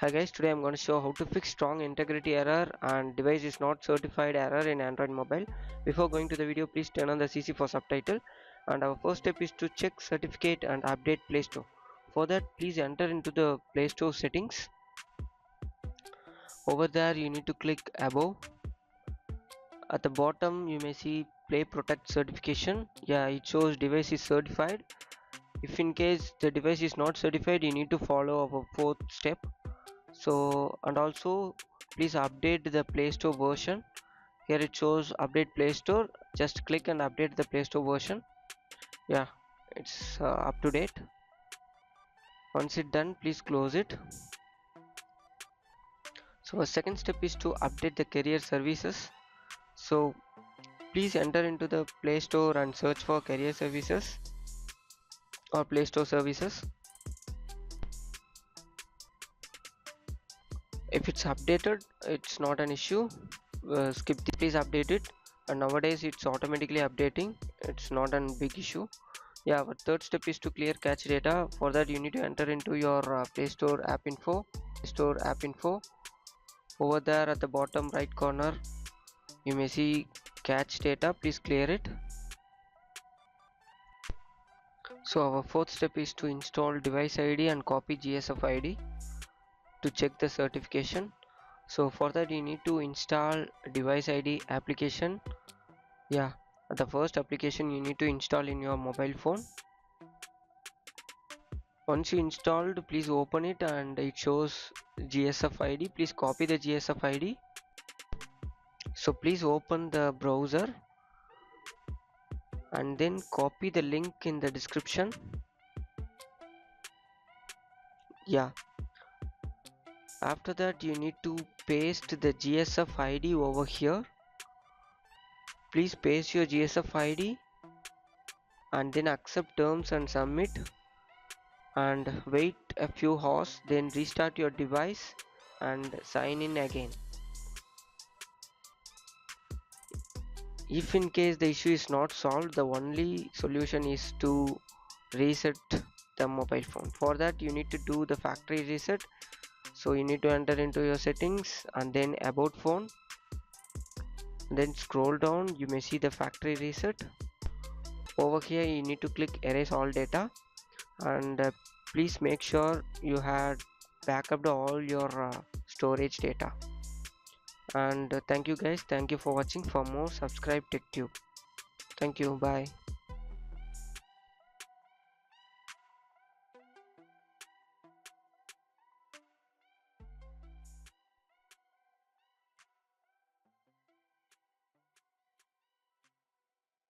Hi guys, today I'm going to show how to fix strong integrity error and device is not certified error in Android mobile. Before going to the video, please turn on the CC for subtitle. And our first step is to check certificate and update Play Store. For that, please enter into the Play Store settings. Over there, you need to click above. At the bottom, you may see Play Protect certification. Yeah, it shows device is certified. If in case the device is not certified, you need to follow our fourth step. And also please update the Play Store version. Here it shows update Play Store. Just click and update the Play Store version. Yeah, it's up to date. Once it's done, please close it. So a second step is to update the carrier services. So please enter into the Play Store and search for carrier services or Play Store services. If it's updated, it's not an issue. Skip this, please update it. And nowadays it's automatically updating, it's not a big issue. Yeah, our third step is to clear cache data. For that, you need to enter into your Play Store app info. Over there at the bottom right corner, you may see cache data. Please clear it. So our fourth step is to install device ID and copy GSF ID to check the certification. So for that, you need to install device ID application. Yeah, the first application you need to install in your mobile phone. Once you installed, please open it and it shows GSF ID. Please copy the GSF ID. So please open the browser and then copy the link in the description. Yeah, after that you need to paste the GSF ID over here. Please paste your GSF ID and then accept terms and submit, and wait a few hours, then restart your device and sign in again. If in case the issue is not solved, the only solution is to reset the mobile phone. For that, you need to do the factory reset. So you need to enter into your settings and then about phone, then scroll down, you may see the factory reset. Over here you need to click erase all data, and please make sure you had backed all your storage data. And thank you guys, thank you for watching. For more, subscribe TechTube. Thank you, bye.